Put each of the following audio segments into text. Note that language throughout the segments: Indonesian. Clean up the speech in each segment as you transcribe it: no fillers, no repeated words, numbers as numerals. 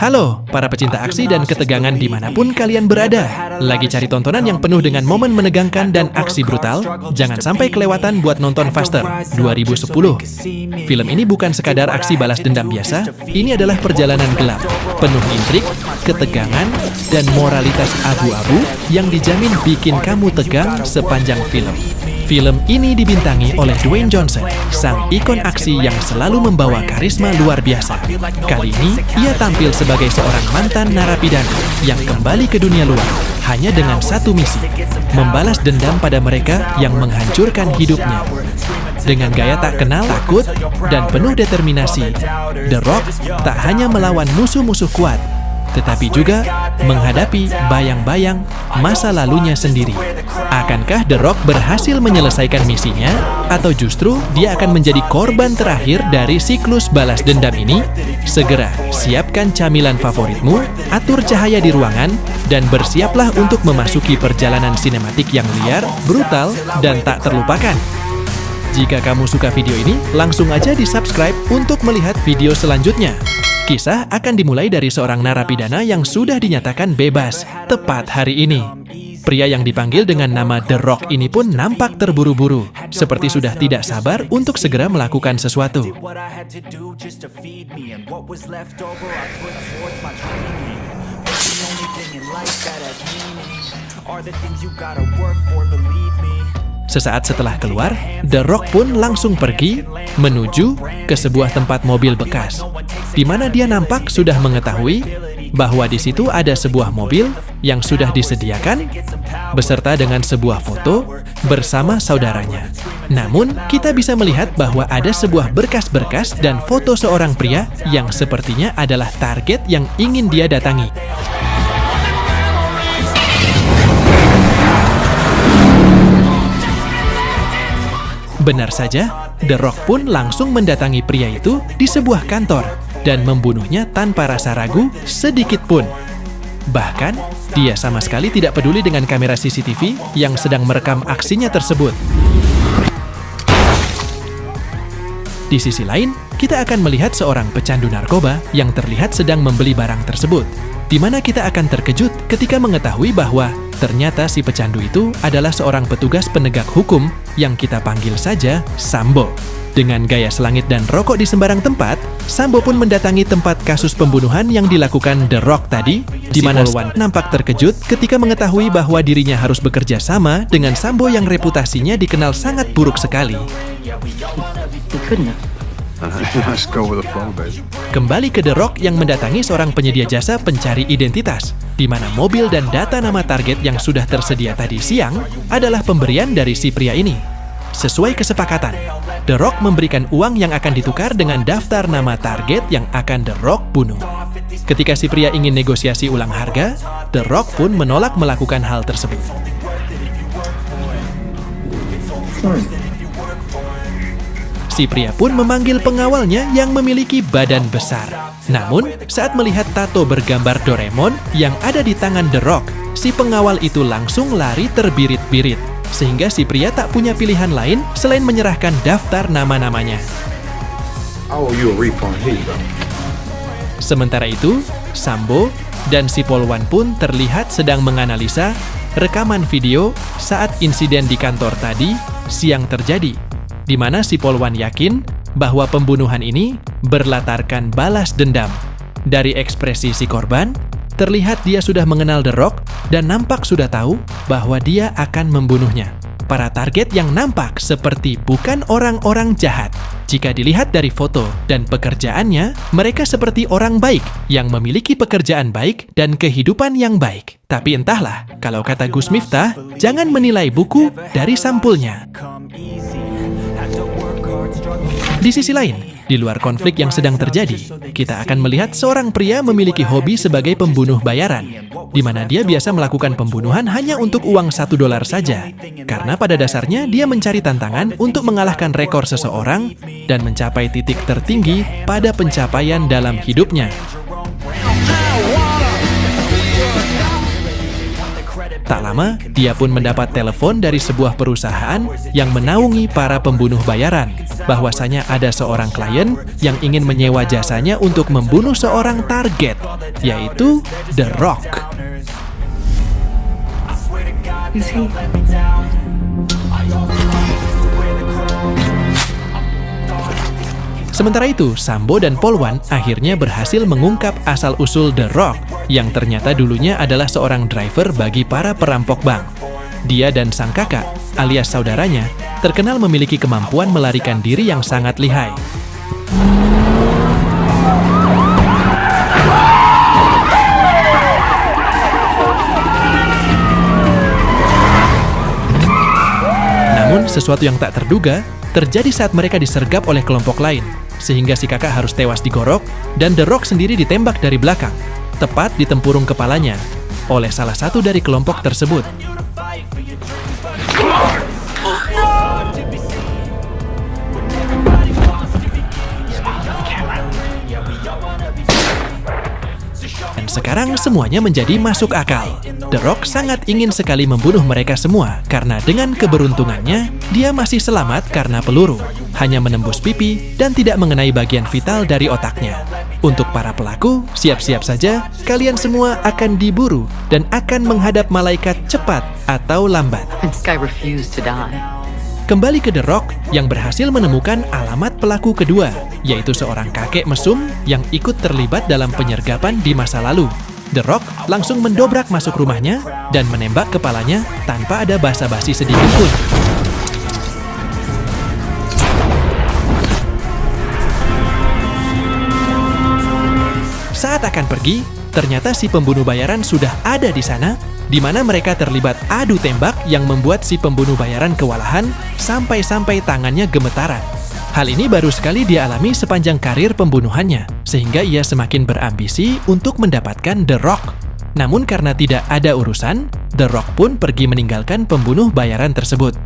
Halo, para pecinta aksi dan ketegangan dimanapun kalian berada. Lagi cari tontonan yang penuh dengan momen menegangkan dan aksi brutal? Jangan sampai kelewatan buat nonton Faster 2010. Film ini bukan sekadar aksi balas dendam biasa, ini adalah perjalanan gelap, penuh intrik, ketegangan, dan moralitas abu-abu yang dijamin bikin kamu tegang sepanjang film. Film ini dibintangi oleh Dwayne Johnson, sang ikon aksi yang selalu membawa karisma luar biasa. Kali ini, ia tampil sebagai seorang mantan narapidana yang kembali ke dunia luar hanya dengan satu misi, membalas dendam pada mereka yang menghancurkan hidupnya. Dengan gaya tak kenal takut dan penuh determinasi, The Rock tak hanya melawan musuh-musuh kuat, tetapi juga menghadapi bayang-bayang masa lalunya sendiri. Akankah The Rock berhasil menyelesaikan misinya? Atau justru dia akan menjadi korban terakhir dari siklus balas dendam ini? Segera siapkan camilan favoritmu, atur cahaya di ruangan, dan bersiaplah untuk memasuki perjalanan sinematik yang liar, brutal, dan tak terlupakan. Jika kamu suka video ini, langsung aja di-subscribe untuk melihat video selanjutnya. Kisah akan dimulai dari seorang narapidana yang sudah dinyatakan bebas tepat hari ini. Pria yang dipanggil dengan nama The Rock ini pun nampak terburu-buru, seperti sudah tidak sabar untuk segera melakukan sesuatu. Sesaat setelah keluar, The Rock pun langsung pergi menuju ke sebuah tempat mobil bekas, di mana dia nampak sudah mengetahui bahwa di situ ada sebuah mobil yang sudah disediakan beserta dengan sebuah foto bersama saudaranya. Namun, kita bisa melihat bahwa ada sebuah berkas-berkas dan foto seorang pria yang sepertinya adalah target yang ingin dia datangi. Benar saja, The Rock pun langsung mendatangi pria itu di sebuah kantor dan membunuhnya tanpa rasa ragu sedikit pun. Bahkan, dia sama sekali tidak peduli dengan kamera CCTV yang sedang merekam aksinya tersebut. Di sisi lain, kita akan melihat seorang pecandu narkoba yang terlihat sedang membeli barang tersebut, di mana kita akan terkejut ketika mengetahui bahwa ternyata si pecandu itu adalah seorang petugas penegak hukum yang kita panggil saja Sambo. Dengan gaya selangit dan rokok di sembarang tempat, Sambo pun mendatangi tempat kasus pembunuhan yang dilakukan The Rock tadi, di mana Wan nampak terkejut ketika mengetahui bahwa dirinya harus bekerja sama dengan Sambo yang reputasinya dikenal sangat buruk sekali. Kembali ke The Rock yang mendatangi seorang penyedia jasa pencari identitas, di mana mobil dan data nama target yang sudah tersedia tadi siang adalah pemberian dari si pria ini. Sesuai kesepakatan, The Rock memberikan uang yang akan ditukar dengan daftar nama target yang akan The Rock bunuh. Ketika si pria ingin negosiasi ulang harga, The Rock pun menolak melakukan hal tersebut. Si pria pun memanggil pengawalnya yang memiliki badan besar. Namun, saat melihat tato bergambar Doraemon yang ada di tangan The Rock, si pengawal itu langsung lari terbirit-birit, sehingga si pria tak punya pilihan lain selain menyerahkan daftar nama-namanya. Sementara itu, Sambo dan si Polwan pun terlihat sedang menganalisa rekaman video saat insiden di kantor tadi siang terjadi, di mana si Polwan yakin bahwa pembunuhan ini berlatarkan balas dendam. Dari ekspresi si korban, terlihat dia sudah mengenal The Rock dan nampak sudah tahu bahwa dia akan membunuhnya. Para target yang nampak seperti bukan orang-orang jahat. Jika dilihat dari foto dan pekerjaannya, mereka seperti orang baik yang memiliki pekerjaan baik dan kehidupan yang baik. Tapi entahlah, kalau kata Gus Miftah, jangan menilai buku dari sampulnya. Di sisi lain, di luar konflik yang sedang terjadi, kita akan melihat seorang pria memiliki hobi sebagai pembunuh bayaran, di mana dia biasa melakukan pembunuhan hanya untuk uang $1 saja, karena pada dasarnya dia mencari tantangan untuk mengalahkan rekor seseorang dan mencapai titik tertinggi pada pencapaian dalam hidupnya. Tak lama, dia pun mendapat telepon dari sebuah perusahaan yang menaungi para pembunuh bayaran, bahwasanya ada seorang klien yang ingin menyewa jasanya untuk membunuh seorang target, yaitu The Rock. Sementara itu, Sambo dan Polwan akhirnya berhasil mengungkap asal-usul The Rock, yang ternyata dulunya adalah seorang driver bagi para perampok bank. Dia dan sang kakak, alias saudaranya, terkenal memiliki kemampuan melarikan diri yang sangat lihai. Namun, sesuatu yang tak terduga terjadi saat mereka disergap oleh kelompok lain, sehingga si kakak harus tewas digorok dan The Rock sendiri ditembak dari belakang, tepat di tempurung kepalanya, oleh salah satu dari kelompok tersebut. Dan sekarang semuanya menjadi masuk akal. The Rock sangat ingin sekali membunuh mereka semua, karena dengan keberuntungannya, dia masih selamat karena peluru, hanya menembus pipi dan tidak mengenai bagian vital dari otaknya. Untuk para pelaku, siap-siap saja, kalian semua akan diburu dan akan menghadap malaikat cepat atau lambat. Kembali ke The Rock yang berhasil menemukan alamat pelaku kedua, yaitu seorang kakek mesum yang ikut terlibat dalam penyergapan di masa lalu. The Rock langsung mendobrak masuk rumahnya dan menembak kepalanya tanpa ada basa-basi sedikit pun. Saat akan pergi, ternyata si pembunuh bayaran sudah ada di sana, di mana mereka terlibat adu tembak yang membuat si pembunuh bayaran kewalahan sampai-sampai tangannya gemetaran. Hal ini baru sekali dia alami sepanjang karir pembunuhannya, sehingga ia semakin berambisi untuk mendapatkan The Rock. Namun karena tidak ada urusan, The Rock pun pergi meninggalkan pembunuh bayaran tersebut.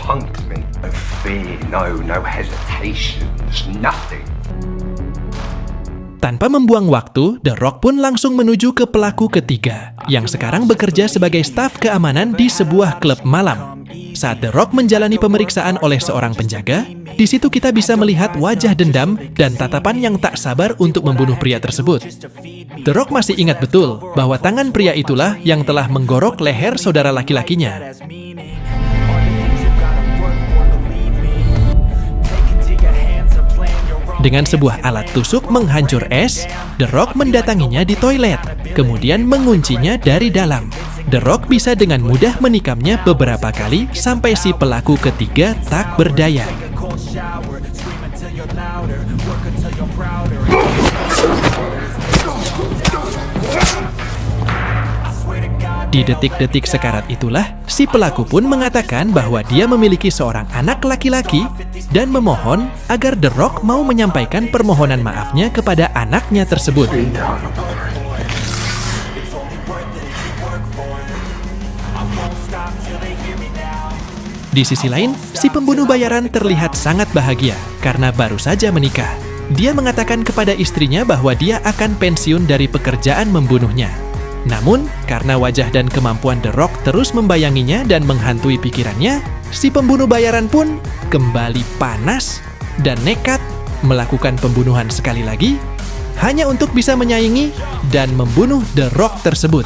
Punked me. No fear, no hesitations, nothing. Tanpa membuang waktu, The Rock pun langsung menuju ke pelaku ketiga, yang sekarang bekerja sebagai staf keamanan di sebuah klub malam. Saat The Rock menjalani pemeriksaan oleh seorang penjaga, di situ kita bisa melihat wajah dendam dan tatapan yang tak sabar untuk membunuh pria tersebut. The Rock masih ingat betul bahwa tangan pria itulah yang telah menggorok leher saudara laki-lakinya. Dengan sebuah alat tusuk menghancur es, The Rock mendatanginya di toilet, kemudian menguncinya dari dalam. The Rock bisa dengan mudah menikamnya beberapa kali sampai si pelaku ketiga tak berdaya. Di detik-detik sekarat itulah, si pelaku pun mengatakan bahwa dia memiliki seorang anak laki-laki dan memohon agar The Rock mau menyampaikan permohonan maafnya kepada anaknya tersebut. Di sisi lain, si pembunuh bayaran terlihat sangat bahagia karena baru saja menikah. Dia mengatakan kepada istrinya bahwa dia akan pensiun dari pekerjaan membunuhnya. Namun, karena wajah dan kemampuan The Rock terus membayanginya dan menghantui pikirannya, si pembunuh bayaran pun kembali panas dan nekat melakukan pembunuhan sekali lagi, hanya untuk bisa menyaingi dan membunuh The Rock tersebut.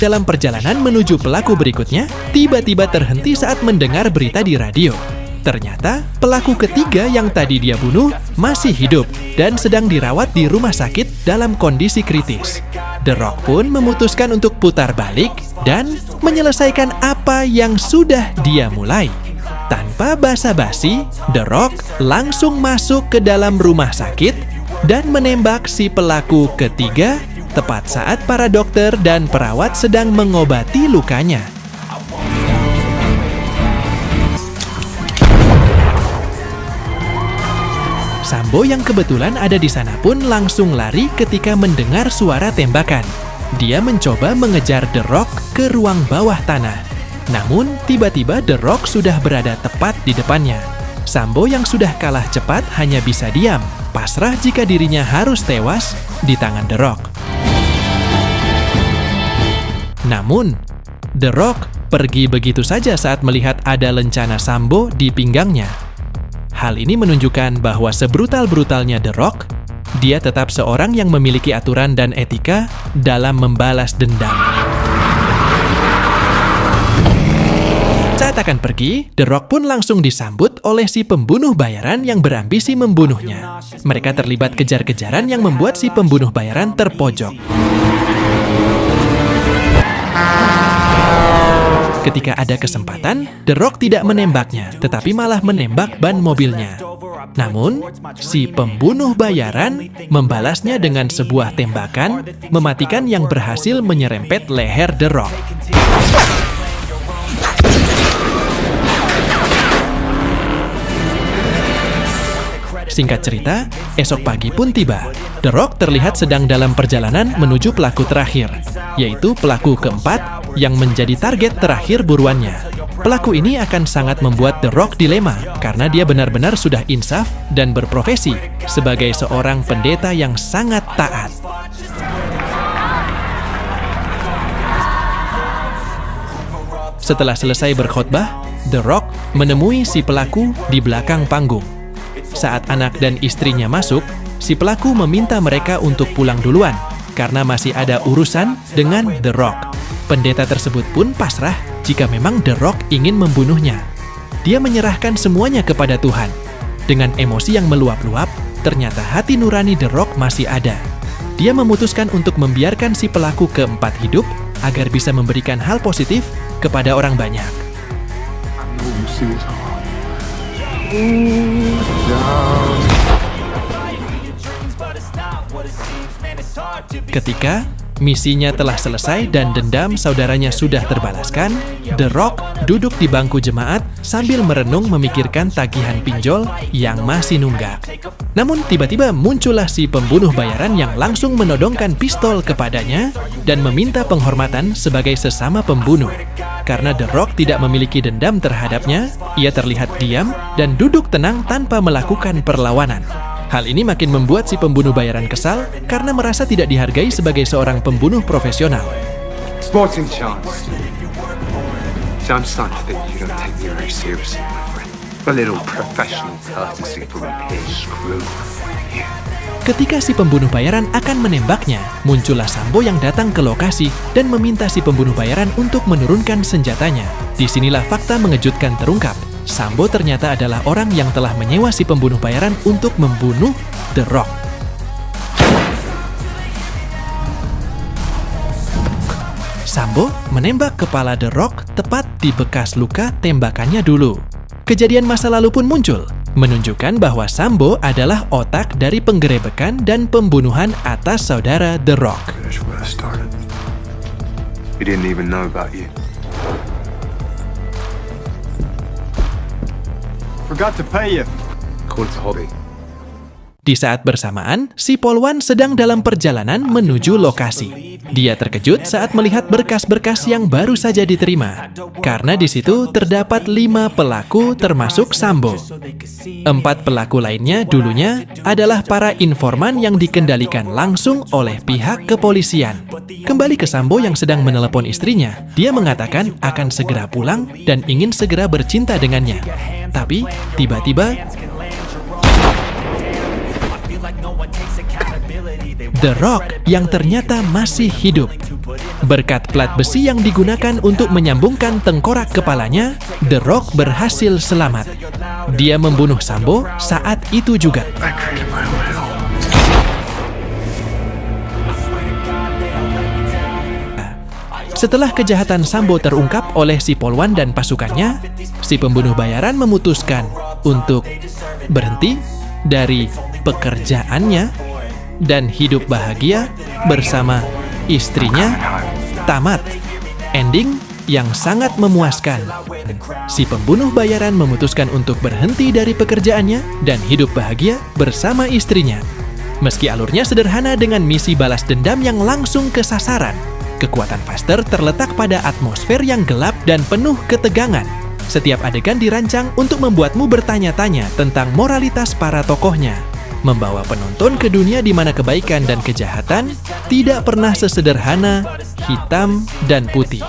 Dalam perjalanan menuju pelaku berikutnya, tiba-tiba terhenti saat mendengar berita di radio. Ternyata, pelaku ketiga yang tadi dia bunuh masih hidup dan sedang dirawat di rumah sakit dalam kondisi kritis. The Rock pun memutuskan untuk putar balik dan menyelesaikan apa yang sudah dia mulai. Tanpa basa-basi, The Rock langsung masuk ke dalam rumah sakit dan menembak si pelaku ketiga tepat saat para dokter dan perawat sedang mengobati lukanya. Sambo yang kebetulan ada di sana pun langsung lari ketika mendengar suara tembakan. Dia mencoba mengejar The Rock ke ruang bawah tanah. Namun, tiba-tiba The Rock sudah berada tepat di depannya. Sambo yang sudah kalah cepat hanya bisa diam, pasrah jika dirinya harus tewas di tangan The Rock. Namun, The Rock pergi begitu saja saat melihat ada lencana Sambo di pinggangnya. Hal ini menunjukkan bahwa sebrutal-brutalnya The Rock, dia tetap seorang yang memiliki aturan dan etika dalam membalas dendam. Saat akan pergi, The Rock pun langsung disambut oleh si pembunuh bayaran yang berambisi membunuhnya. Mereka terlibat kejar-kejaran yang membuat si pembunuh bayaran terpojok. Ketika ada kesempatan, The Rock tidak menembaknya, tetapi malah menembak ban mobilnya. Namun, si pembunuh bayaran membalasnya dengan sebuah tembakan, mematikan yang berhasil menyerempet leher The Rock. Singkat cerita, esok pagi pun tiba. The Rock terlihat sedang dalam perjalanan menuju pelaku terakhir, yaitu pelaku keempat yang menjadi target terakhir buruannya. Pelaku ini akan sangat membuat The Rock dilema karena dia benar-benar sudah insaf dan berprofesi sebagai seorang pendeta yang sangat taat. Setelah selesai berkhotbah, The Rock menemui si pelaku di belakang panggung. Saat anak dan istrinya masuk, si pelaku meminta mereka untuk pulang duluan karena masih ada urusan dengan The Rock. Pendeta tersebut pun pasrah jika memang The Rock ingin membunuhnya. Dia menyerahkan semuanya kepada Tuhan. Dengan emosi yang meluap-luap, ternyata hati nurani The Rock masih ada. Dia memutuskan untuk membiarkan si pelaku keempat hidup agar bisa memberikan hal positif kepada orang banyak. Ketika misinya telah selesai dan dendam saudaranya sudah terbalaskan, The Rock duduk di bangku jemaat sambil merenung memikirkan tagihan pinjol yang masih nunggak. Namun tiba-tiba muncullah si pembunuh bayaran yang langsung menodongkan pistol kepadanya dan meminta penghormatan sebagai sesama pembunuh. Karena The Rock tidak memiliki dendam terhadapnya, ia terlihat diam dan duduk tenang tanpa melakukan perlawanan. Hal ini makin membuat si pembunuh bayaran kesal karena merasa tidak dihargai sebagai seorang pembunuh profesional. Sporting chance. So I'm starting to think you don't take me very seriously, my friend. A little professional courtesy from a peer screw. Yeah. Ketika si pembunuh bayaran akan menembaknya, muncullah Sambo yang datang ke lokasi dan meminta si pembunuh bayaran untuk menurunkan senjatanya. Disinilah fakta mengejutkan terungkap. Sambo ternyata adalah orang yang telah menyewa si pembunuh bayaran untuk membunuh The Rock. Sambo menembak kepala The Rock tepat di bekas luka tembakannya dulu. Kejadian masa lalu pun muncul, menunjukkan bahwa Sambo adalah otak dari penggerebekan dan pembunuhan atas saudara The Rock. That's where I started. He didn't even know about you. Forgot to pay you. Call it a hobby. Di saat bersamaan, si polwan sedang dalam perjalanan menuju lokasi. Dia terkejut saat melihat berkas-berkas yang baru saja diterima. Karena di situ terdapat 5 pelaku termasuk Sambo. 4 pelaku lainnya dulunya adalah para informan yang dikendalikan langsung oleh pihak kepolisian. Kembali ke Sambo yang sedang menelepon istrinya, dia mengatakan akan segera pulang dan ingin segera bercinta dengannya. Tapi, tiba-tiba, The Rock yang ternyata masih hidup. Berkat plat besi yang digunakan untuk menyambungkan tengkorak kepalanya, The Rock berhasil selamat. Dia membunuh Sambo saat itu juga. Setelah kejahatan Sambo terungkap oleh si polwan dan pasukannya, si pembunuh bayaran memutuskan untuk berhenti dari pekerjaannya dan hidup bahagia bersama istrinya. Tamat. Ending yang sangat memuaskan. Si pembunuh bayaran memutuskan untuk berhenti dari pekerjaannya dan hidup bahagia bersama istrinya. Meski alurnya sederhana dengan misi balas dendam yang langsung ke sasaran, kekuatan Faster terletak pada atmosfer yang gelap dan penuh ketegangan. Setiap adegan dirancang untuk membuatmu bertanya-tanya tentang moralitas para tokohnya, membawa penonton ke dunia di mana kebaikan dan kejahatan tidak pernah sesederhana hitam dan putih.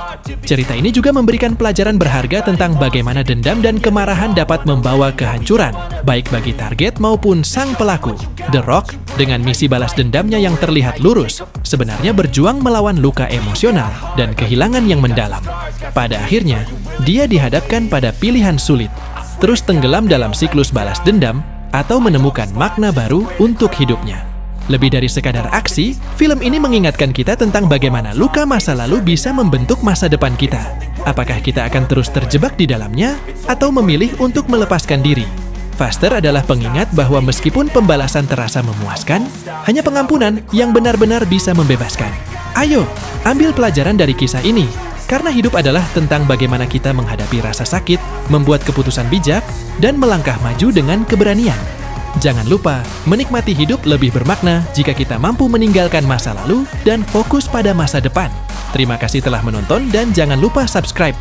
Cerita ini juga memberikan pelajaran berharga tentang bagaimana dendam dan kemarahan dapat membawa kehancuran, baik bagi target maupun sang pelaku. The Rock, dengan misi balas dendamnya yang terlihat lurus, sebenarnya berjuang melawan luka emosional dan kehilangan yang mendalam. Pada akhirnya, dia dihadapkan pada pilihan sulit, terus tenggelam dalam siklus balas dendam atau menemukan makna baru untuk hidupnya. Lebih dari sekadar aksi, film ini mengingatkan kita tentang bagaimana luka masa lalu bisa membentuk masa depan kita. Apakah kita akan terus terjebak di dalamnya, atau memilih untuk melepaskan diri? Faster adalah pengingat bahwa meskipun pembalasan terasa memuaskan, hanya pengampunan yang benar-benar bisa membebaskan. Ayo, ambil pelajaran dari kisah ini. Karena hidup adalah tentang bagaimana kita menghadapi rasa sakit, membuat keputusan bijak, dan melangkah maju dengan keberanian. Jangan lupa, menikmati hidup lebih bermakna jika kita mampu meninggalkan masa lalu dan fokus pada masa depan. Terima kasih telah menonton dan jangan lupa subscribe.